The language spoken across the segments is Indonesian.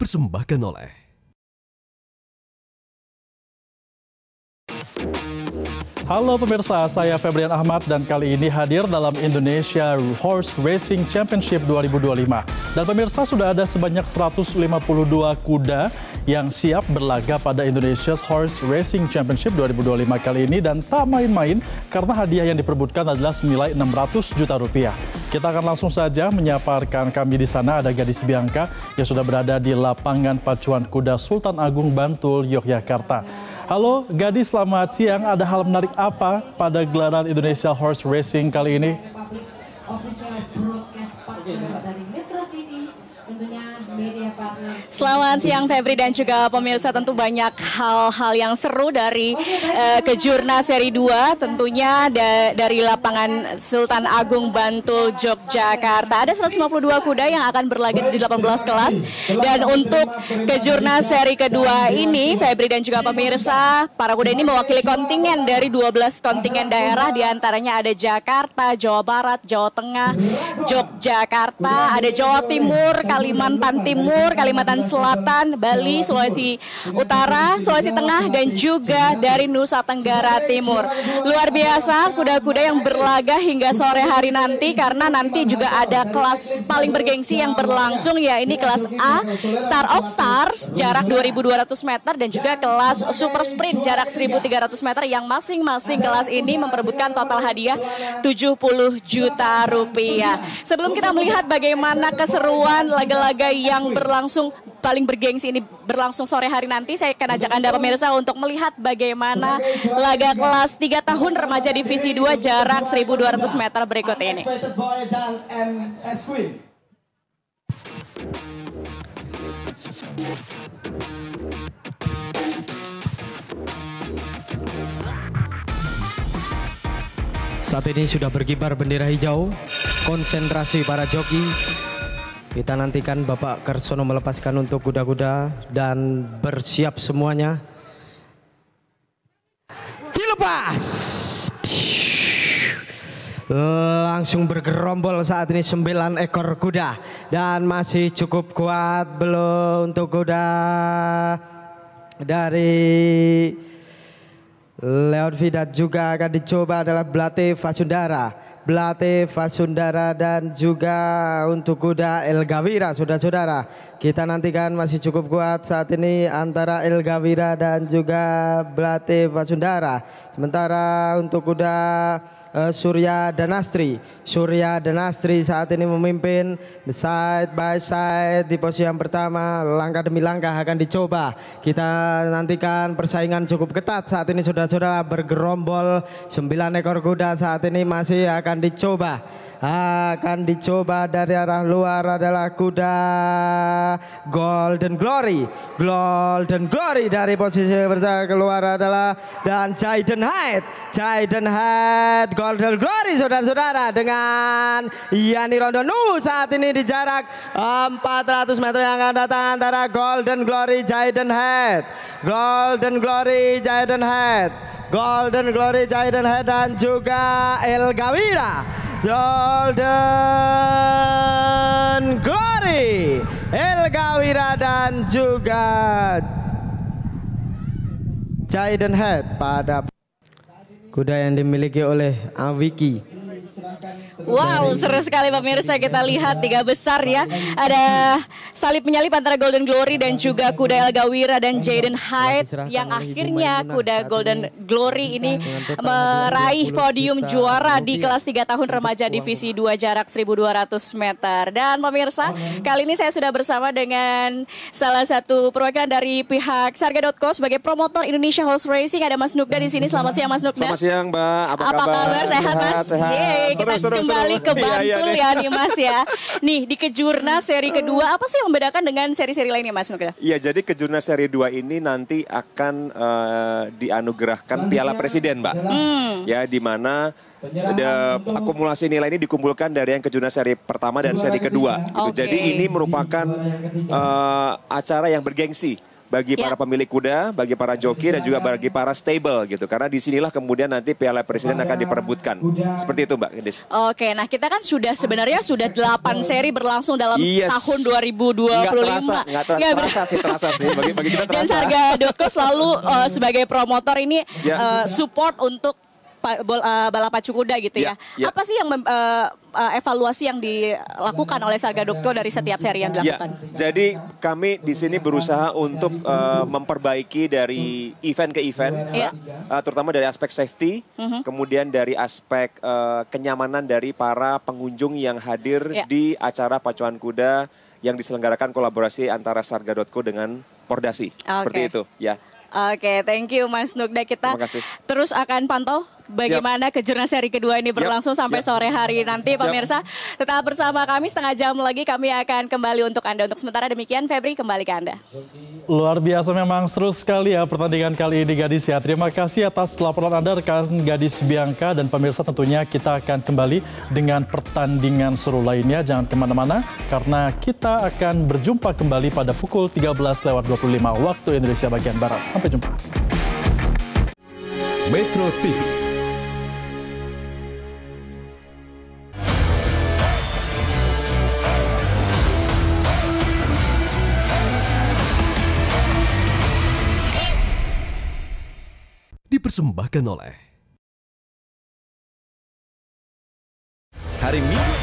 dipersembahkan oleh Halo pemirsa, saya Febrian Ahmad dan kali ini hadir dalam Indonesia Horse Racing Championship 2025. Dan pemirsa, sudah ada sebanyak 152 kuda yang siap berlaga pada Indonesia Horse Racing Championship 2025 kali ini. Dan tak main-main karena hadiah yang diperebutkan adalah senilai 600 juta rupiah. Kita akan langsung saja menyaparkan kami di sana. Ada Gadis Bianca yang sudah berada di lapangan pacuan kuda Sultan Agung Bantul, Yogyakarta. Halo Gadis, selamat siang. Ada hal menarik apa pada gelaran Indonesia Horse Racing kali ini? Selamat siang Febri dan juga pemirsa, tentu banyak hal-hal yang seru dari Kejurnas Seri 2 tentunya dari lapangan Sultan Agung Bantul, Yogyakarta. Ada 152 kuda yang akan berlaga di 18 kelas dan untuk Kejurnas Seri kedua ini Febri dan juga pemirsa, para kuda ini mewakili kontingen dari 12 kontingen daerah, diantaranya ada Jakarta, Jawa Barat, Jawa Tengah, Yogyakarta, ada Jawa Timur, Kalimantan Timur, Kalimantan Selatan, Bali, Sulawesi Utara, Sulawesi Tengah, dan juga dari Nusa Tenggara Timur. Luar biasa kuda-kuda yang berlaga hingga sore hari nanti, karena nanti juga ada kelas paling bergengsi yang berlangsung, ya ini kelas A, Star of Stars, jarak 2.200 meter, dan juga kelas Super Sprint, jarak 1.300 meter, yang masing-masing kelas ini memperebutkan total hadiah 70 juta rupiah. Sebelum kita melihat bagaimana keseruan laga-laga yang berlangsung paling bergengsi ini berlangsung sore hari nanti, saya akan ajak Anda pemirsa untuk melihat bagaimana laga kelas 3 tahun remaja divisi 2 jarak 1.200 meter berikut ini. Saat ini sudah berkibar bendera hijau, konsentrasi para joki. Kita nantikan Bapak Kersono melepaskan untuk kuda-kuda dan bersiap semuanya. Dilepas! Langsung bergerombol saat ini 9 ekor kuda. Dan masih cukup kuat belum untuk kuda dari Leon Vidat, juga akan dicoba adalah Blate Vasundara dan juga untuk kuda El Gawira. Saudara-saudara, kita nantikan masih cukup kuat saat ini antara El Gawira dan juga Blate Vasundara. Sementara untuk kuda Surya Danastri saat ini memimpin side by side di posisi yang pertama. Langkah demi langkah akan dicoba. Kita nantikan persaingan cukup ketat saat ini, saudara-saudara. Bergerombol 9 ekor kuda saat ini masih akan dicoba dari arah luar adalah kuda Golden Glory dari posisi pertama keluar adalah dan Jaden Hyde Golden Glory, saudara-saudara, dengan Yani Rondonu saat ini di jarak 400 meter yang akan datang antara Golden Glory Jaden Hyde dan juga El Gawira. Golden Glory, El Gawira dan juga Jaden Hyde pada kuda yang dimiliki oleh Awiki. Wow, seru sekali pemirsa, kita lihat 3 besar ya. Ada salib menyalip antara Golden Glory dan juga kuda El Gawira dan Jaden Hyde, yang akhirnya kuda Golden Glory ini meraih podium juara di kelas 3 tahun remaja divisi 2 jarak 1.200 meter. Dan pemirsa, kali ini saya sudah bersama dengan salah satu perwakilan dari pihak Sarga.co sebagai promotor Indonesia Horse Racing. Ada Mas Nukda di sini. Selamat siang Mas Nukda. Selamat siang Mbak, apa kabar? Sehat Mas? Sehat. Kita kembali ke Bantul ya nih Mas ya. Nih di Kejurnas Seri kedua, apa sih yang membedakan dengan seri-seri lainnya Mas Nukda? Iya, jadi Kejurnas Seri 2 ini nanti akan dianugerahkan Piala Presiden Mbak. Ya, di mana akumulasi nilai ini dikumpulkan dari yang Kejurnas Seri pertama dan seri kedua. Gitu. Jadi ini merupakan acara yang bergengsi bagi para pemilik kuda, bagi para joki dan juga bagi para stable gitu. Karena disinilah kemudian nanti Piala Presiden akan diperebutkan. Seperti itu Mbak Gedis. Oke, nah kita kan sebenarnya sudah 8 seri berlangsung dalam tahun 2025. Terasa sih. Bagi kita terasa. Dan Sarga.co selalu sebagai promotor ini support untuk balap pacu kuda gitu ya. Apa sih yang evaluasi yang dilakukan oleh Sarga.co dari setiap seri yang dilakukan? Jadi kami di sini berusaha untuk memperbaiki dari event ke event, terutama dari aspek safety, kemudian dari aspek kenyamanan dari para pengunjung yang hadir di acara pacuan kuda yang diselenggarakan kolaborasi antara Sarga.co dengan Pordasi. Seperti itu ya. Oke, thank you Mas Nugda. Kita terus akan pantau bagaimana kejuaraan seri kedua ini berlangsung sampai sore hari nanti, pemirsa. Tetap bersama kami, setengah jam lagi kami akan kembali untuk Anda. Untuk sementara demikian, Febri kembali ke Anda. Luar biasa, memang seru sekali ya pertandingan kali ini Gadis ya. Terima kasih atas laporan Anda rekan Gadis Bianca, dan pemirsa tentunya kita akan kembali dengan pertandingan seru lainnya. Jangan kemana-mana karena kita akan berjumpa kembali pada pukul 13.25 waktu Indonesia bagian Barat. Sampai jumpa. Metro TV. Dipersembahkan oleh Hari Minggu.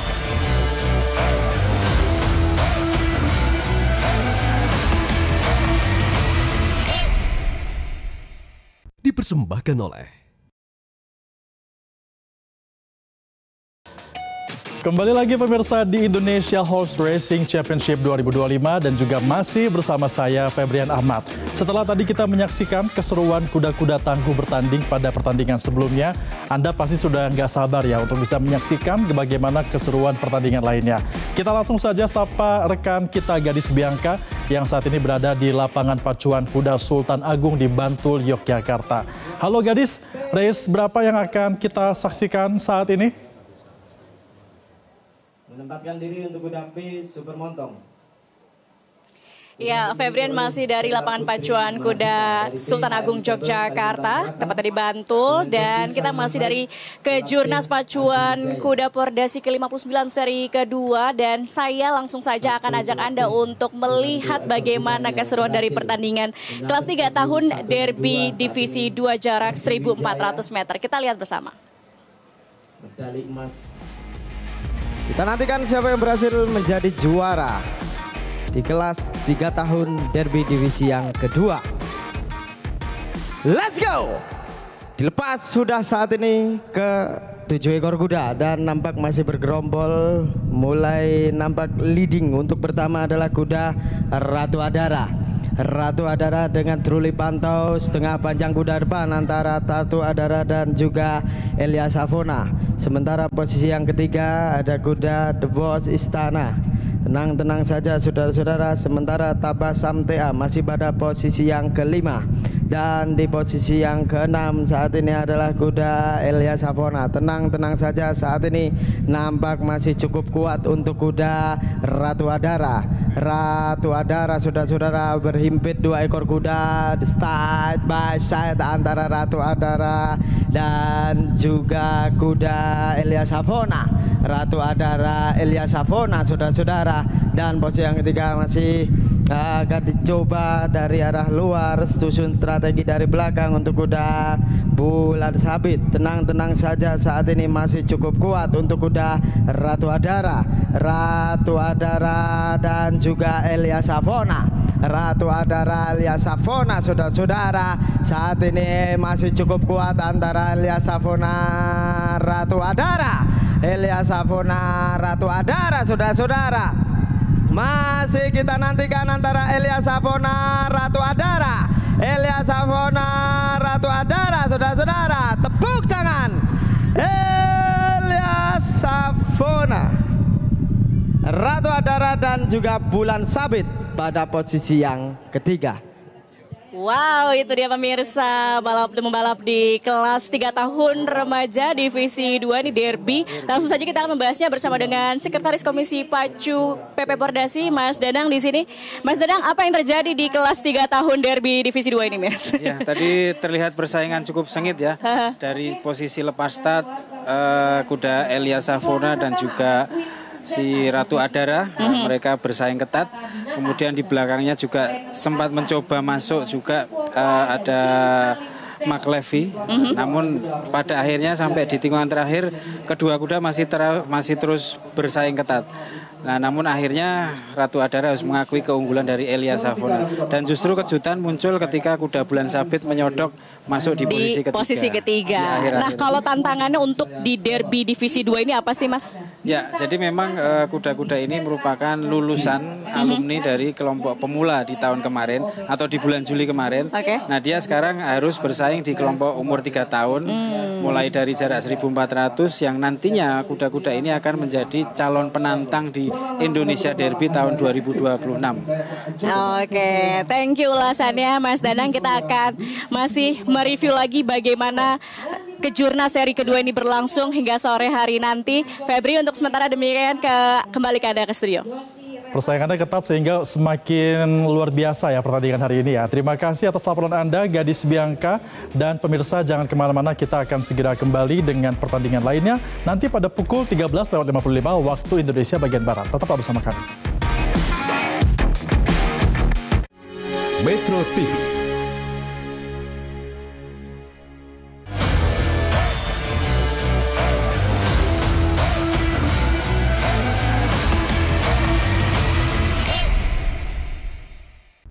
Dipersembahkan oleh Kembali lagi pemirsa di Indonesia Horse Racing Championship 2025 dan juga masih bersama saya Febrian Ahmad. Setelah tadi kita menyaksikan keseruan kuda-kuda tangguh bertanding pada pertandingan sebelumnya, Anda pasti sudah nggak sabar ya untuk bisa menyaksikan bagaimana keseruan pertandingan lainnya. Kita langsung saja sapa rekan kita Gadis Bianca yang saat ini berada di lapangan pacuan kuda Sultan Agung di Bantul, Yogyakarta. Halo Gadis, race berapa yang akan kita saksikan saat ini? Menempatkan diri untuk kuda P Super Montong. Ya, Febrian masih dari lapangan pacuan kuda Sultan Agung Yogyakarta, tepatnya di Bantul, dan kita masih dari kejurnas pacuan kuda Pordasi ke-59 seri kedua, dan saya langsung saja akan ajak Anda untuk melihat bagaimana keseruan dari pertandingan kelas 3 tahun Derby Divisi 2 jarak 1.400 meter. Kita lihat bersama. Medali emas. Kita nantikan siapa yang berhasil menjadi juara di kelas 3 tahun Derby Divisi yang kedua. Let's go! Dilepas sudah saat ini ke 7 ekor kuda dan nampak masih bergerombol. Mulai nampak leading untuk pertama adalah kuda Ratu Adara. Ratu Adara dengan truli pantau setengah panjang kuda depan antara Ratu Adara dan juga Elia Savona. Sementara posisi yang ketiga ada kuda The Boss Istana. Tenang-tenang saja saudara-saudara. Sementara Tabasam TA masih pada posisi yang kelima. Dan di posisi yang keenam saat ini adalah kuda Elia Savona. Tenang-tenang saja, saat ini nampak masih cukup kuat untuk kuda Ratu Adara. Ratu Adara saudara-saudara berhimpit 2 ekor kuda side by side antara Ratu Adara dan juga kuda Elia Savona. Ratu Adara, Elia Savona saudara-saudara. Dan posisi yang ketiga masih akan dicoba dari arah luar, susun strategi dari belakang untuk kuda Bulan Sabit. Tenang-tenang saja, saat ini masih cukup kuat untuk kuda Ratu Adara. Ratu Adara dan juga Elia Savona. Ratu Adara, Elia Savona saudara-saudara. Saat ini masih cukup kuat antara Elia Savona, Ratu Adara. Elia Savona, Ratu Adara saudara-saudara. Masih kita nantikan antara Elia Savona, Ratu Adara. Elia Savona, Ratu Adara saudara-saudara. Tepuk tangan Elia Savona, Ratu Adara dan juga Bulan Sabit pada posisi yang ketiga. Wow, itu dia pemirsa membalap di kelas 3 tahun remaja divisi 2 ini derby. Langsung saja kita akan membahasnya bersama dengan Sekretaris Komisi Pacu PP Pordasi, Mas Danang di sini. Mas Danang, apa yang terjadi di kelas 3 tahun derby divisi 2 ini, Mas? Ya, tadi terlihat persaingan cukup sengit ya. Dari posisi lepas start kuda Elia Savona dan juga si Ratu Adara, mereka bersaing ketat. Kemudian di belakangnya juga sempat mencoba masuk juga ada Mark Levy. Namun pada akhirnya sampai di tikungan terakhir kedua kuda masih terus bersaing ketat. Nah, namun akhirnya Ratu Adara harus mengakui keunggulan dari Elia Savona. Dan justru kejutan muncul ketika kuda Bulan Sabit menyodok masuk di posisi ketiga. Nah, kalau tantangannya untuk di derby divisi 2 ini apa sih, Mas? Ya, jadi memang kuda-kuda ini merupakan lulusan alumni dari kelompok pemula di tahun kemarin atau di bulan Juli kemarin. Nah, dia sekarang harus bersaing di kelompok umur 3 tahun mulai dari jarak 1.400 yang nantinya kuda-kuda ini akan menjadi calon penantang di Indonesia Derby tahun 2026. Oke, thank you ulasannya Mas Danang. Kita akan masih mereview lagi bagaimana Kejurnas seri kedua ini berlangsung hingga sore hari nanti. Febri, untuk sementara demikian kembali ke Anda ke studio. Persaingannya ketat sehingga semakin luar biasa ya pertandingan hari ini ya. Terima kasih atas laporan Anda, Gadis Bianca. Dan pemirsa jangan kemana-mana, kita akan segera kembali dengan pertandingan lainnya. Nanti pada pukul 13.55 waktu Indonesia bagian Barat. Tetap bersama kami. Metro TV.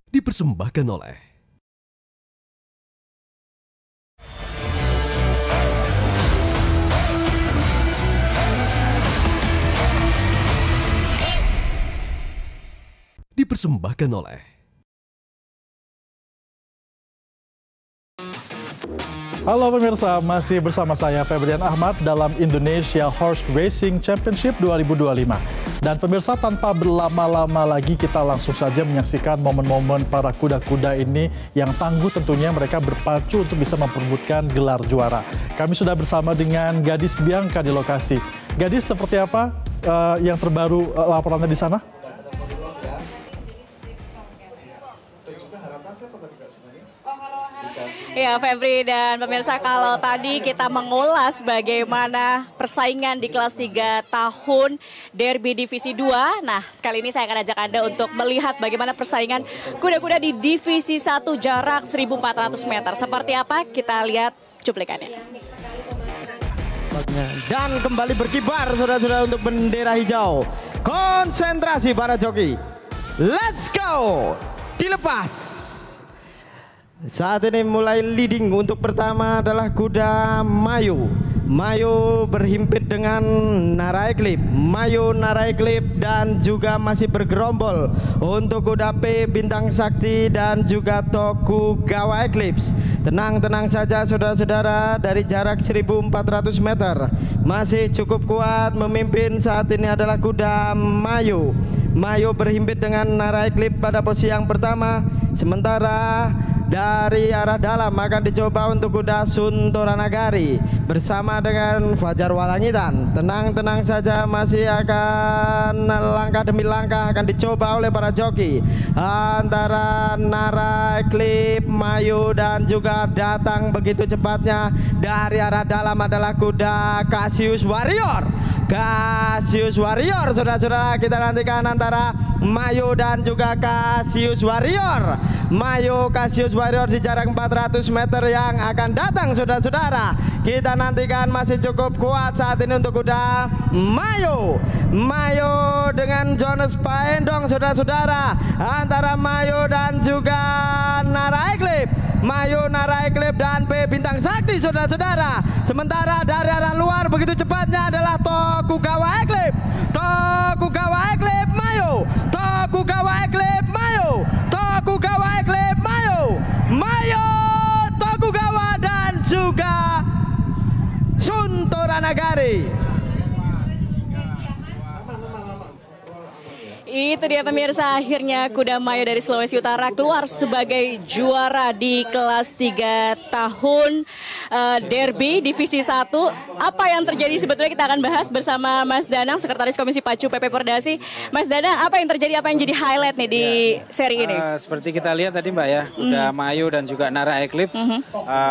Dipersembahkan oleh Halo pemirsa, masih bersama saya Febrian Ahmad dalam Indonesia Horse Racing Championship 2025. Dan pemirsa, tanpa berlama-lama lagi kita langsung saja menyaksikan momen-momen para kuda-kuda ini yang tangguh, tentunya mereka berpacu untuk bisa memperebutkan gelar juara. Kami sudah bersama dengan Gadis Bianca di lokasi. Gadis, seperti apa yang terbaru laporannya di sana? Ya, Febri dan pemirsa, kalau tadi kita mengulas bagaimana persaingan di kelas 3 tahun derby divisi 2. Nah, sekali ini saya akan ajak Anda untuk melihat bagaimana persaingan kuda-kuda di divisi 1 jarak 1.400 meter. Seperti apa? Kita lihat cuplikannya. Dan kembali berkibar saudara-saudara untuk bendera hijau. Konsentrasi para joki. Let's go! Dilepas. Saat ini mulai leading. Untuk pertama adalah kuda Mayu. Mayu berhimpit dengan Nara Eclipse. Mayu, Nara Eclipse, dan juga masih bergerombol untuk kuda P Bintang Sakti dan juga Tokugawa Eclipse. Tenang-tenang saja saudara-saudara, dari jarak 1.400 meter masih cukup kuat. Memimpin saat ini adalah kuda Mayu. Mayu berhimpit dengan Nara Eclipse pada posisi yang pertama. Sementara dari arah dalam akan dicoba untuk kuda Suntora Nagari bersama dengan Fajar Walangitan. Tenang-tenang saja, masih akan langkah demi langkah akan dicoba oleh para joki antara Nara Eclipse, Mayu, dan juga datang begitu cepatnya dari arah dalam adalah kuda Cassius Warrior. Cassius Warrior, saudara-saudara, kita nantikan antara Mayu dan juga Cassius Warrior. Mayu, Cassius Warrior di jarak 400 meter yang akan datang, saudara-saudara. Kita nantikan, masih cukup kuat saat ini untuk kuda Mayu. Mayu dengan Jonas Paendong, saudara-saudara, antara Mayu dan juga Nara Eclipse. Mayu, Nara Eclipse, dan P Bintang Sakti, saudara-saudara. Sementara dari arah luar begitu cepatnya adalah Tokugawa Eclipse. Tokugawa Eclipse, Mayu. Tokugawa Eclipse, Mayu. Tokugawa Eclipse, Mayu. Mayu, Tokugawa, dan juga Suntora Nagari. Itu dia pemirsa, akhirnya Kuda Mayo dari Sulawesi Utara keluar sebagai juara di kelas 3 tahun Derby Divisi 1. Apa yang terjadi sebetulnya kita akan bahas bersama Mas Danang, Sekretaris Komisi Pacu PP Pordasi. Mas Danang, apa yang terjadi, apa yang jadi highlight nih di seri ini? Seperti kita lihat tadi Mbak ya, Kuda Mayo dan juga Nara Eclipse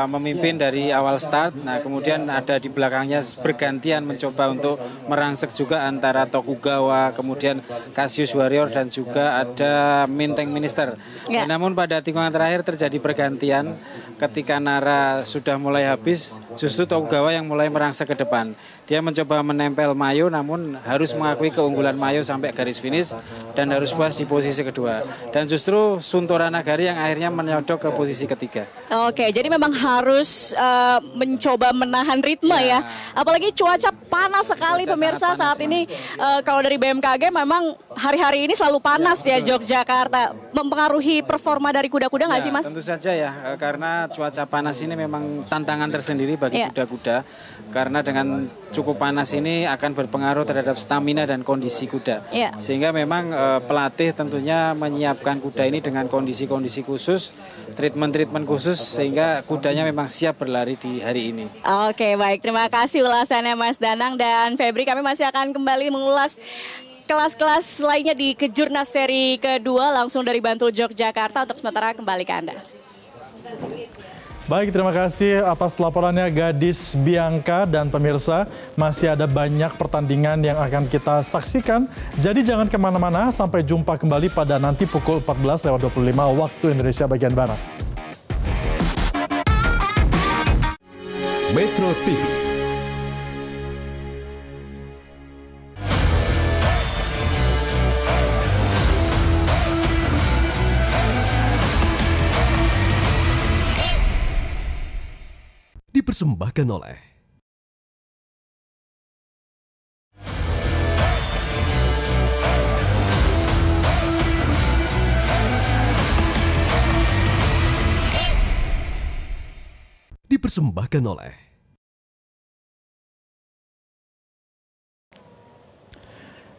memimpin dari awal start. Nah kemudian ada di belakangnya bergantian mencoba untuk merangsek juga antara Tokugawa, kemudian Cassius Warrior dan juga ada Minteng Minister. Ya. Namun pada tikungan terakhir terjadi pergantian ketika Nara sudah mulai habis, justru Tokugawa yang mulai merangsek ke depan. Dia mencoba menempel Mayo namun harus mengakui keunggulan Mayo sampai garis finish dan harus puas di posisi kedua. Dan justru Suntora Nagari yang akhirnya menyodok ke posisi ketiga. Oke, jadi memang harus mencoba menahan ritme ya. Apalagi cuaca panas sekali pemirsa saat ini. Kalau dari BMKG memang hari-hari ini selalu panas ya Yogyakarta. Mempengaruhi performa dari kuda-kuda nggak sih Mas? Tentu saja ya, karena cuaca panas ini memang tantangan tersendiri bagi kuda-kuda. Karena dengan cukup panas ini akan berpengaruh terhadap stamina dan kondisi kuda. Sehingga memang pelatih tentunya menyiapkan kuda ini dengan kondisi-kondisi khusus, treatment-treatment khusus sehingga kudanya memang siap berlari di hari ini. Oke, baik. Terima kasih ulasannya Mas Danang dan Febri. Kami masih akan kembali mengulas kelas-kelas lainnya di Kejurnas seri kedua langsung dari Bantul Yogyakarta. Untuk sementara kembali ke Anda. Baik, terima kasih atas laporannya Gadis Bianca dan pemirsa. Masih ada banyak pertandingan yang akan kita saksikan. Jadi jangan kemana-mana, sampai jumpa kembali pada nanti pukul 14.25 waktu Indonesia bagian Barat. Metro TV. Dipersembahkan oleh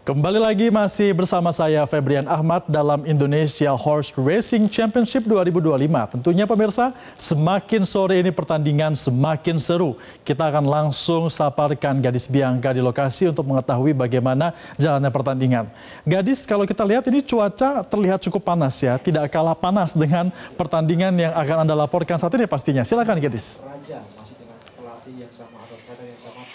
Kembali lagi masih bersama saya Febrian Ahmad dalam Indonesia Horse Racing Championship 2025. Tentunya pemirsa, semakin sore ini pertandingan semakin seru. Kita akan langsung saparkan Gadis Bianca di lokasi untuk mengetahui bagaimana jalannya pertandingan. Gadis, kalau kita lihat ini cuaca terlihat cukup panas ya. Tidak kalah panas dengan pertandingan yang akan Anda laporkan saat ini pastinya. Silakan Gadis.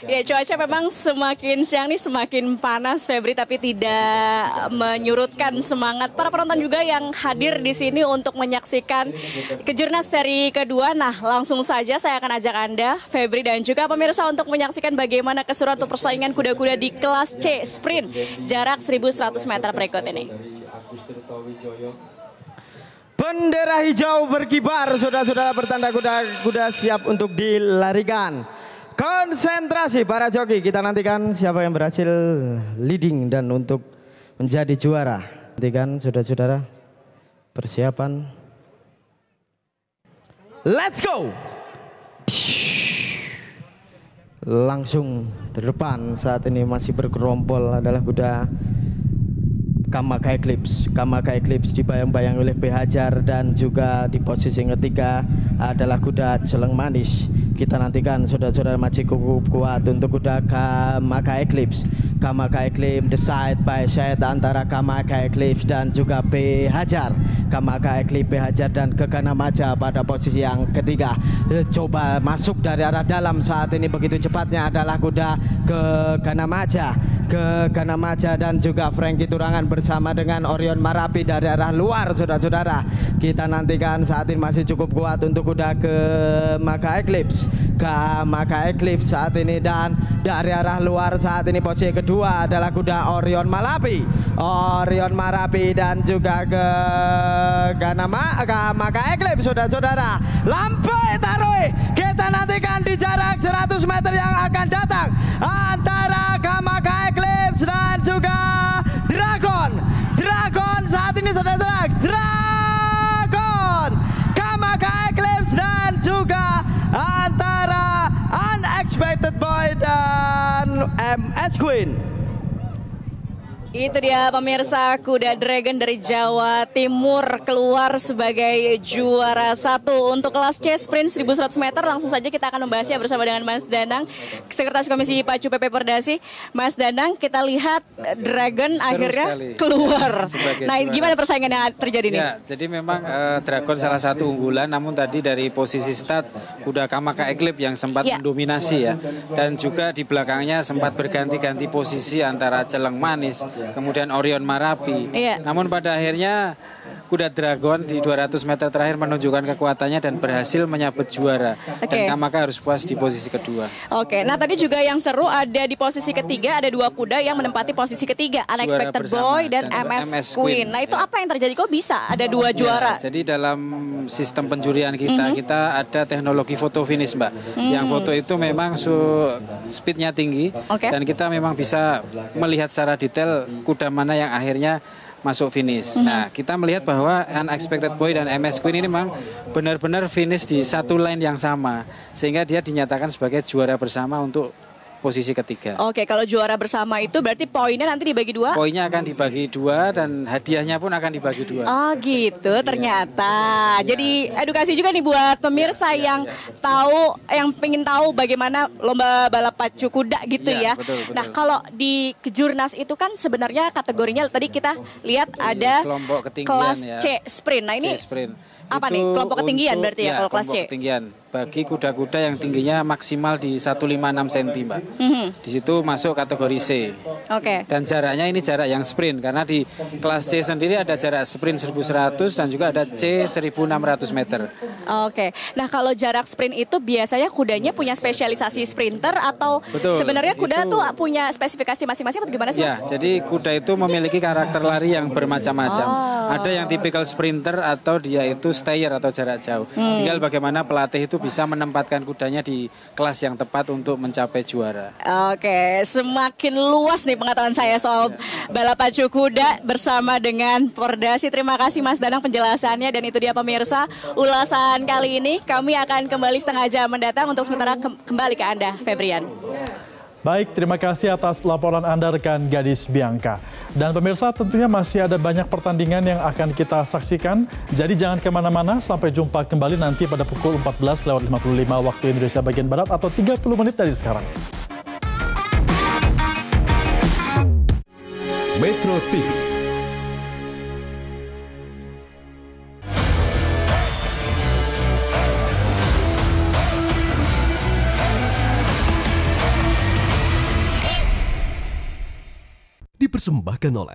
Ya, cuaca memang semakin siang nih semakin panas Febri, tapi tidak menyurutkan semangat para penonton juga yang hadir di sini untuk menyaksikan Kejurnas seri kedua. Nah, langsung saja saya akan ajak Anda, Febri dan juga pemirsa untuk menyaksikan bagaimana keseruan untuk persaingan kuda-kuda di kelas C Sprint jarak 1.100 meter berikut ini. Bendera hijau berkibar, saudara-saudara, bertanda kuda-kuda siap untuk dilarikan. Konsentrasi para joki, kita nantikan siapa yang berhasil leading dan untuk menjadi juara. Nantikan saudara-saudara, persiapan. Let's go! Langsung terdepan saat ini masih bergerompol adalah kuda Kamaka Eclipse. Kamaka Eclipse dibayang-bayang oleh B. Hajar dan juga di posisi yang ketiga adalah kuda Celeng Manis. Kita nantikan saudara-saudara masih cukup kuat untuk kuda Kamaka Eclipse. Kamaka Eclipse the side by side antara Kamaka Eclipse dan juga B. Hajar. Kamaka Eclipse, B. Hajar dan Geganamaja pada posisi yang ketiga. Coba masuk dari arah dalam saat ini begitu cepatnya adalah kuda Geganamaja. Geganamaja dan juga Frankie Turangan bersama dengan Orion Marapi dari arah luar, saudara-saudara. Kita nantikan saat ini masih cukup kuat untuk kuda Kamaka Eclipse. Kamaka Eclipse saat ini, dan dari arah luar saat ini posisi kedua adalah kuda Orion Marapi. Orion Marapi dan juga Kamaka Eclipse, saudara-saudara. Lampai taruh, kita nantikan di jarak 100 meter yang akan datang antara Kamaka Eclipse dan juga Dragon saat ini, saudara-saudara. Dragon, Kamaka Eclipse dan juga antara Unexpected Boy dan MS Queen. Itu dia pemirsa, kuda Dragon dari Jawa Timur keluar sebagai juara 1 untuk kelas C sprint 1100 meter. Langsung saja kita akan membahasnya bersama dengan Mas Danang, Sekretaris Komisi Pacu PP Pordasi. Mas Danang, kita lihat Dragon akhirnya keluar. Nah, gimana persaingan yang terjadi nih? Ya, jadi memang Dragon salah satu unggulan, namun tadi dari posisi start kuda Kamaka Eclipse yang sempat mendominasi ya. Dan juga di belakangnya sempat berganti-ganti posisi antara Celeng Manis, kemudian Orion Marapi. Namun pada akhirnya kuda Dragon di 200 meter terakhir menunjukkan kekuatannya dan berhasil menyabet juara. Dan Kamaka harus puas di posisi kedua. Nah tadi juga yang seru ada di posisi ketiga, ada 2 kuda yang menempati posisi ketiga, Unexpected Boy dan MS Queen. Nah itu apa yang terjadi, kok bisa ada 2 juara? Jadi dalam sistem penjurian kita, kita ada teknologi foto finish Mbak. Yang foto itu memang speednya tinggi dan kita memang bisa melihat secara detail kuda mana yang akhirnya masuk finish. Nah, kita melihat bahwa Unexpected Boy dan MS Queen ini memang benar-benar finish di satu line yang sama, sehingga dia dinyatakan sebagai juara bersama untuk posisi ketiga. Kalau juara bersama itu berarti poinnya nanti dibagi 2? Poinnya akan dibagi 2 dan hadiahnya pun akan dibagi 2. Oh gitu, ternyata. Jadi edukasi juga nih buat pemirsa yang tahu, yang pengen tahu bagaimana lomba balap pacu kuda gitu ya. Betul. Nah kalau di Kejurnas itu kan sebenarnya kategorinya tadi kita lihat ada kelas C sprint. Nah ini apa nih, kelompok ketinggian berarti ya kalau kelas C? Ketinggian bagi kuda-kuda yang tingginya maksimal di 156 cm Mbak. Di situ masuk kategori C. Dan jaraknya ini jarak yang sprint, karena di kelas C sendiri ada jarak sprint 1100 dan juga ada C 1600 meter. Nah kalau jarak sprint itu biasanya kudanya punya spesialisasi sprinter atau sebenarnya kuda tuh punya spesifikasi masing-masing atau gimana sih Mas? Jadi kuda itu memiliki karakter lari yang bermacam-macam. Ada yang tipikal sprinter atau dia itu stayer atau jarak jauh. Tinggal bagaimana pelatih itu bisa menempatkan kudanya di kelas yang tepat untuk mencapai juara. Semakin luas nih pengetahuan saya soal balap pacu kuda bersama dengan Pordasi. Terima kasih Mas Danang penjelasannya, dan itu dia pemirsa ulasan kali ini. Kami akan kembali setengah jam mendatang. Untuk sementara kembali ke Anda, Febrian. Baik, terima kasih atas laporan Anda rekan Gadis Bianca. Dan pemirsa, tentunya masih ada banyak pertandingan yang akan kita saksikan. Jadi jangan kemana-mana, sampai jumpa kembali nanti pada pukul 14.55 waktu Indonesia bagian Barat atau 30 menit dari sekarang. Metro TV. Dipersembahkan oleh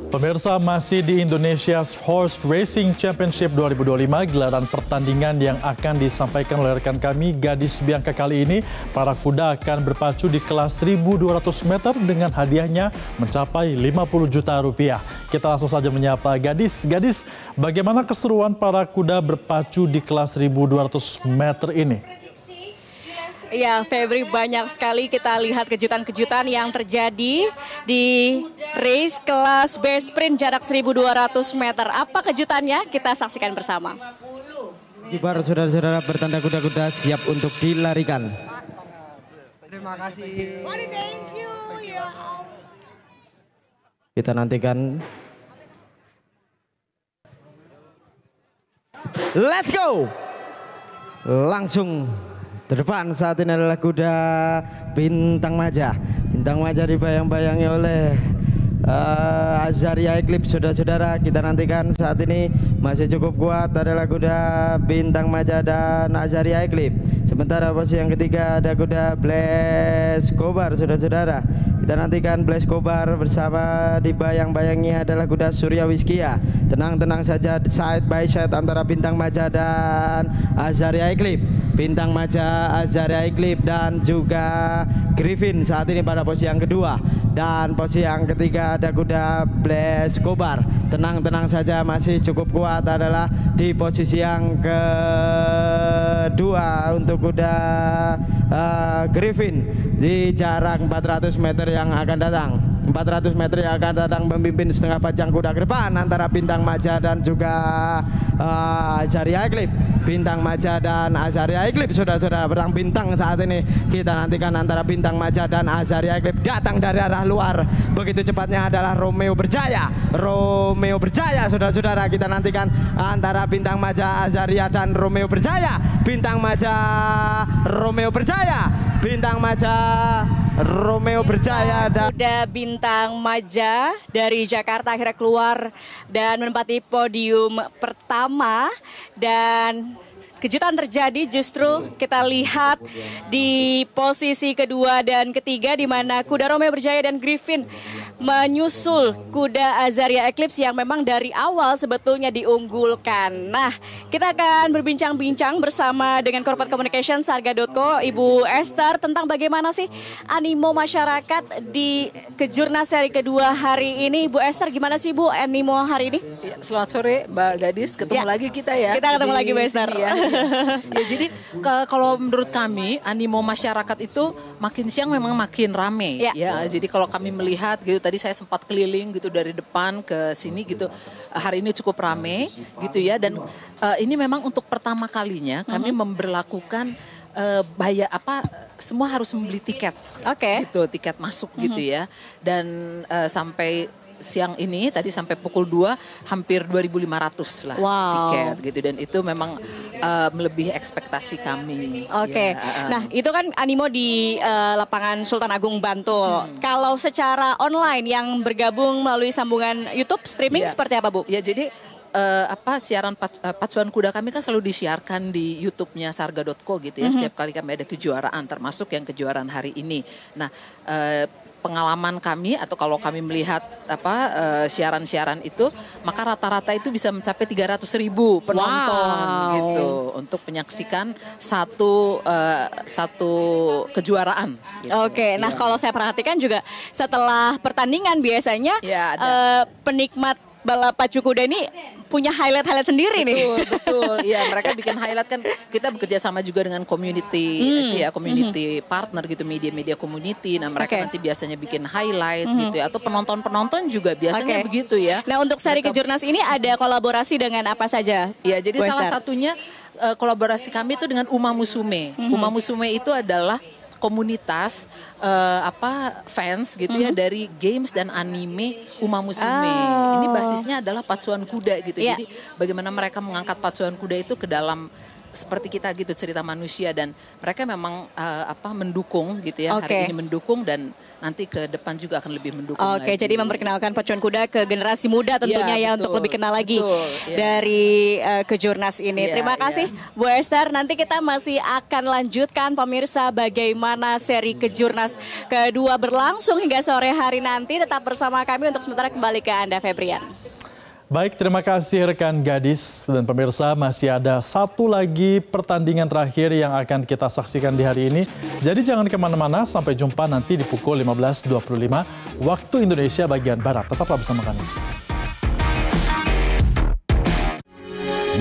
Pemirsa, masih di Indonesia Horse Racing Championship 2025, gelaran pertandingan yang akan disampaikan oleh rekan kami Gadis Bianca. Kali ini para kuda akan berpacu di kelas 1.200 meter dengan hadiahnya mencapai 50 juta rupiah. Kita langsung saja menyapa Gadis. Gadis, bagaimana keseruan para kuda berpacu di kelas 1.200 meter ini? Ya, Febri, banyak sekali kita lihat kejutan-kejutan yang terjadi di race kelas B sprint jarak 1.200 meter. Apa kejutannya? Kita saksikan bersama. Kibar saudara-saudara bertanda kuda-kuda siap untuk dilarikan. Terima kasih. Kita nantikan. Let's go. Langsung terdepan saat ini adalah kuda Bintang Maja. Bintang Maja dibayang-bayangi oleh Azaria Eclipse. Saudara-saudara, kita nantikan saat ini masih cukup kuat adalah kuda Bintang Maja dan Azaria Eclipse. Sementara posisi yang ketiga ada kuda Blaze Kobar. Saudara-saudara, kita nantikan Blaze Kobar bersama dibayang-bayangi adalah kuda Surya Wiskia. Tenang-tenang saja, side by side antara Bintang Maja dan Azaria Eclipse. Bintang Maja, Azaria Eclipse dan juga Griffin saat ini pada posisi yang kedua. Dan posisi yang ketiga ada kuda Blaze Kobar. Tenang-tenang saja, masih cukup kuat adalah di posisi yang kedua untuk kuda Griffin. di jarak 400 meter yang akan datang. 400 meter yang akan datang memimpin setengah panjang kuda ke depan antara Bintang Maja dan juga Azaria Eclipse. Bintang Maja dan Azaria Eclipse, saudara-saudara, perang bintang saat ini kita nantikan antara Bintang Maja dan Azaria Eclipse. Datang dari arah luar, begitu cepatnya adalah Romeo Berjaya. Romeo Berjaya, saudara-saudara, kita nantikan antara Bintang Maja, Azaria dan Romeo Berjaya. Bintang Maja, Romeo Berjaya. Bintang Maja, Romeo Berjaya dan Kuda Bintang Maja dari Jakarta akhirnya keluar dan menempati podium pertama, dan kejutan terjadi justru kita lihat di posisi kedua dan ketiga, di mana kuda Romeo Berjaya dan Griffin menyusul kuda Azaria Eclipse yang memang dari awal sebetulnya diunggulkan. Nah, kita akan berbincang-bincang bersama dengan Corporate Communication Sarga.co, Ibu Esther, tentang bagaimana sih animo masyarakat di Kejurnas seri kedua hari ini. Ibu Esther, gimana sih Bu animo hari ini? Ya, selamat sore Mbak Gadis, ketemu lagi kita ya. Kita ketemu lagi Bu Esther. Ya, jadi kalau menurut kami animo masyarakat itu makin siang memang makin rame. Ya, jadi kalau kami melihat gitu, tadi saya sempat keliling gitu dari depan ke sini gitu. Hari ini cukup rame gitu ya, dan ini memang untuk pertama kalinya kami memberlakukan semua harus membeli tiket. Gitu, tiket masuk gitu ya. Dan sampai siang ini tadi sampai pukul 2 hampir 2.500 lah tiket gitu, dan itu memang melebihi ekspektasi kami. Nah, itu kan animo di lapangan Sultan Agung Bantul. Kalau secara online yang bergabung melalui sambungan YouTube streaming seperti apa Bu? Ya, jadi siaran pacuan kuda kami kan selalu disiarkan di YouTube-nya Sarga.co gitu ya. Setiap kali kami ada kejuaraan, termasuk yang kejuaraan hari ini. Nah, pengalaman kami atau kalau kami melihat siaran-siaran itu, maka rata-rata itu bisa mencapai 300.000 penonton gitu untuk menyaksikan satu kejuaraan. Gitu. Nah kalau saya perhatikan juga setelah pertandingan biasanya penikmat balap pacu kuda ini punya highlight sendiri nih. Betul. Iya, mereka bikin highlight kan. Kita bekerja sama juga dengan community, community partner gitu, media-media community. Nah, mereka nanti biasanya bikin highlight gitu ya. Atau penonton-penonton juga biasanya begitu ya. Nah, untuk seri Kejurnas ini ada kolaborasi dengan apa saja? Ya, jadi salah satunya kolaborasi kami itu dengan Uma Musume. Uma Musume itu adalah komunitas fans gitu ya dari games dan anime Uma Musume. Ini basisnya adalah pacuan kuda gitu. Jadi bagaimana mereka mengangkat pacuan kuda itu ke dalam seperti kita gitu, cerita manusia, dan mereka memang mendukung gitu ya. Hari ini mendukung dan nanti ke depan juga akan lebih mendukung lagi. Jadi memperkenalkan pacuan kuda ke generasi muda tentunya untuk lebih kenal lagi dari Kejurnas ini. Terima kasih Bu Esther. Nanti kita masih akan lanjutkan pemirsa bagaimana seri Kejurnas kedua berlangsung hingga sore hari nanti. Tetap bersama kami untuk sementara, kembali ke Anda Febrian. Baik, terima kasih rekan Gadis, dan pemirsa masih ada satu lagi pertandingan terakhir yang akan kita saksikan di hari ini. Jadi jangan kemana-mana, sampai jumpa nanti di pukul 15.25 waktu Indonesia bagian Barat. Tetaplah bersama kami.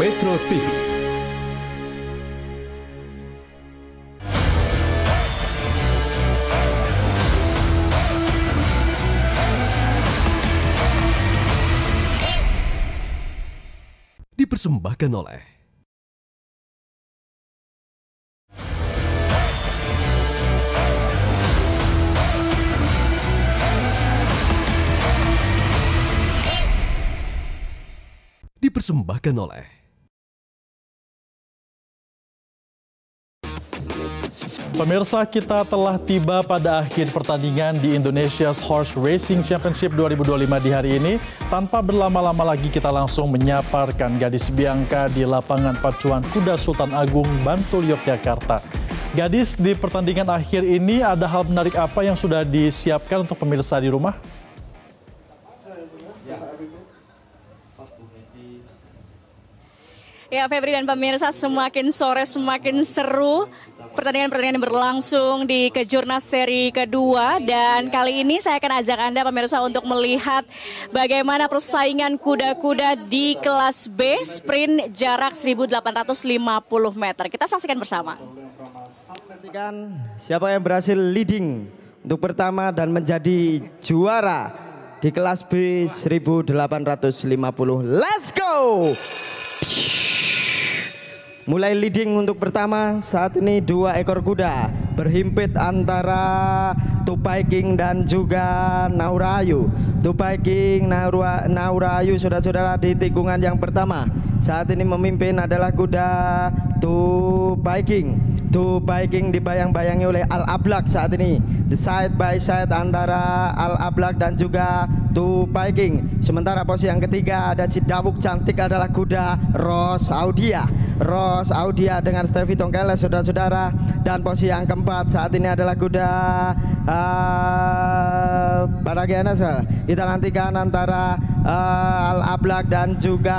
Metro TV. Dipersembahkan oleh Pemirsa, kita telah tiba pada akhir pertandingan di Indonesia's Horse Racing Championship 2025 di hari ini. Tanpa berlama-lama lagi, kita langsung menyapa rekan Gadis Bianca di lapangan pacuan kuda Sultan Agung Bantul, Yogyakarta. Gadis, di pertandingan akhir ini ada hal menarik apa yang sudah disiapkan untuk pemirsa di rumah? Ya, Febri dan pemirsa, semakin sore semakin seru. pertandingan-pertandingan berlangsung di Kejurnas seri kedua dan kali ini saya akan ajak Anda pemirsa untuk melihat bagaimana persaingan kuda-kuda di kelas B sprint jarak 1850 meter. Kita saksikan bersama. Nantikan siapa yang berhasil leading untuk pertama dan menjadi juara di kelas B 1850. Let's go! Mulai leading untuk pertama saat ini 2 ekor kuda berhimpit antara Tupai-King dan juga Naurayu. Tupai-King, Naurayu saudara-saudara di tikungan yang pertama. Saat ini memimpin adalah kuda Tupai-King. Tupai-King dibayang-bayangi oleh Al-Ablak saat ini. The side by side antara Al-Ablak dan juga Tupai-King. Sementara posisi yang ketiga ada si Dawuk cantik adalah kuda Ros Audia. Ros Audia dengan Stevie Tongkeles saudara-saudara. Dan posisi yang keempat saat ini adalah kuda Padagi Enesel. Kita nantikan antara Al-Ablak dan juga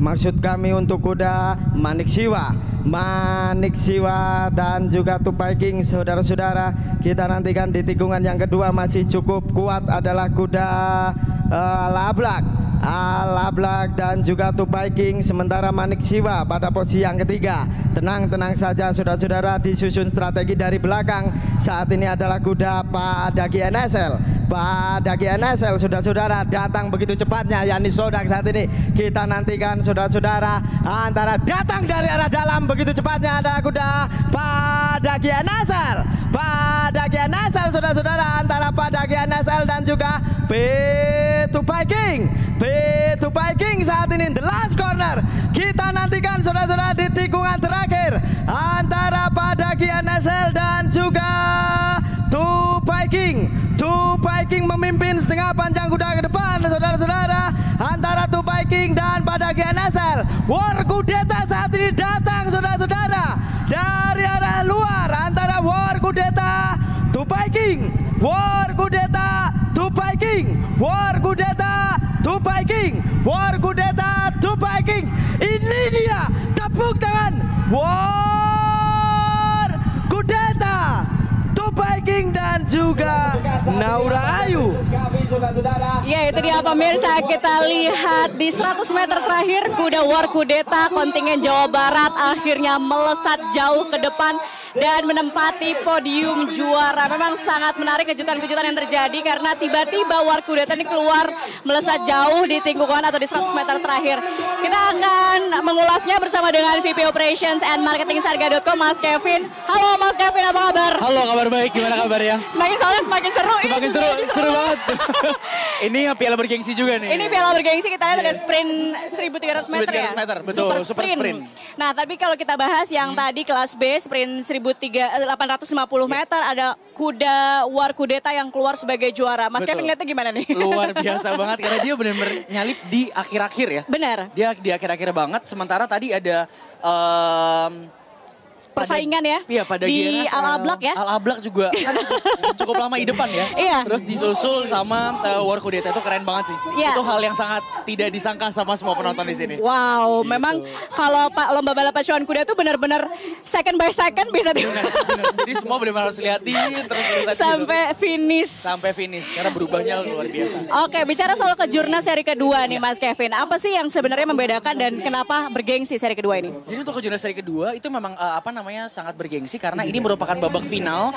maksud kami untuk kuda Manik Siwa. Manik Siwa dan juga Tupai-King saudara-saudara. Kita nantikan di tikungan yang kedua masih cukup kuat adalah kuda Al-Ablak. Al-Ablak dan juga Tupai-King, sementara Manik Siwa pada posisi yang ketiga. Tenang-tenang saja saudara-saudara, disusun strategi dari belakang. Saat ini adalah kuda Padagi NSL. Padagi NSL saudara-saudara datang begitu cepatnya. Yani Sodak saat ini kita nantikan saudara-saudara antara datang dari arah dalam begitu cepatnya adalah kuda Padagi NSL. Padagi NSL saudara-saudara antara Padagi NSL dan juga Tupai-King. Tupai-King saat ini the last corner. Kita nantikan saudara-saudara di tikungan terakhir antara Padagi NSL dan juga Tupai-King. Tupai-King memimpin setengah panjang kuda ke depan saudara-saudara antara Tupai-King dan Padagi NSL. War Kudeta saat ini datang saudara-saudara dari arah luar antara War Kudeta Tupai-King. War Kudeta Tupai-King. War Kudeta Tupai-King. War Kudeta Tupai-King. Ini dia tepuk tangan War Kudeta Tupai-King dan juga Naurayu. Ya itu dia pemirsa, kita lihat di 100 meter terakhir kuda War Kudeta kontingen Jawa Barat akhirnya melesat jauh ke depan dan menempati podium juara. Memang sangat menarik kejutan-kejutan yang terjadi karena tiba-tiba War Kudeta ini keluar melesat jauh di tikungan atau di 100 meter terakhir. Kita akan mengulasnya bersama dengan VP Operations and Marketing Sarga.com, Mas Kevin. Halo Mas Kevin, apa kabar? Halo, kabar baik. Gimana kabarnya? Semakin sore semakin seru. Semakin seru banget. Ini piala bergengsi juga nih. Ini piala bergengsi, kita lihat ada sprint 1300 meter ya? 1300 meter, betul. Super sprint. Nah, tapi kalau kita bahas yang tadi kelas B sprint 1850 meter, ada kuda War Kudeta yang keluar sebagai juara. Mas Kevin lihatnya gimana nih? Luar biasa banget karena dia benar-benar nyalip di akhir-akhir ya. Benar. Dia di akhir-akhir banget, sementara tadi ada persaingan ya? Iya, pada di Al-Ablak ya? Al-Ablak juga kan cukup lama di depan ya. Iya. Terus disusul sama War Kudeta, itu keren banget sih. Iya. Itu hal yang sangat tidak disangka sama semua penonton di sini. Wow, Gitu. memang kalau lomba balap pacuan kuda itu benar-benar second by second bisa Benar. Jadi semua benar-benar harus liatin terus sampai finish. Sampai finish karena berubahnya luar biasa. Oke, bicara soal Kejurnas seri kedua nih Mas Kevin, apa sih yang sebenarnya membedakan dan kenapa bergengsi seri kedua ini? Jadi untuk Kejurnas seri kedua itu memang sangat bergengsi karena ini merupakan babak final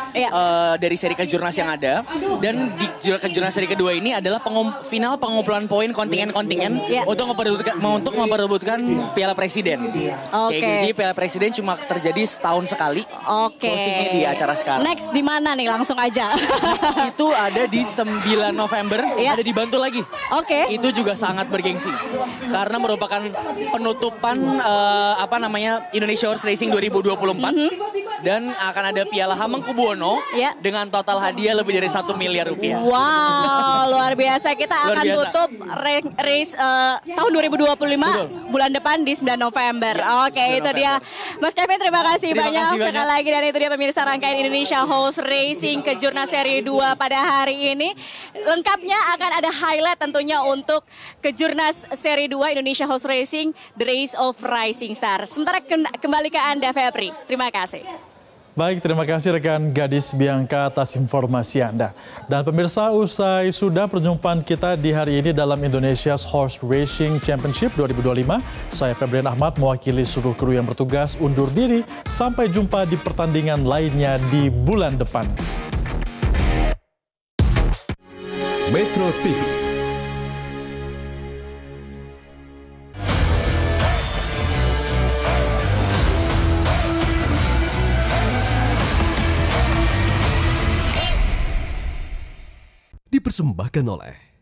dari seri Kejurnas yang ada, dan di Kejurnas seri kedua ini adalah final pengumpulan poin kontingen-kontingen untuk memperebutkan Piala Presiden. Oke. Jadi Piala Presiden cuma terjadi setahun sekali. Oke. Closingnya di acara sekarang. Next di mana nih? Langsung aja. Itu ada di 9 November, ada di Bantul lagi. Oke. Itu juga sangat bergengsi karena merupakan penutupan Indonesia Horse Racing 2024. dan akan ada Piala Hamengkubuwono dengan total hadiah lebih dari 1 miliar rupiah. Wow, luar biasa. Kita Luar akan biasa. tutup race tahun 2025 bulan depan di 9 November. Oke, 9 itu dia. Mas Kevin, terima kasih Terima banyak kasih sekali lagi. Dan itu dia pemirsa rangkaian Indonesia Horse Racing Kejurnas Seri 2 pada hari ini. Lengkapnya akan ada highlight tentunya untuk Kejurnas Seri 2 Indonesia Horse Racing, The Race of Rising Star. Sementara kembali ke Anda, Febri. Terima kasih. Baik, terima kasih rekan Gadis Bianca atas informasi Anda. Dan pemirsa, usai sudah perjumpaan kita di hari ini dalam Indonesia's Horse Racing Championship 2025. Saya Febrian Ahmad mewakili seluruh kru yang bertugas undur diri. Sampai jumpa di pertandingan lainnya di bulan depan. Metro TV. Dipersembahkan oleh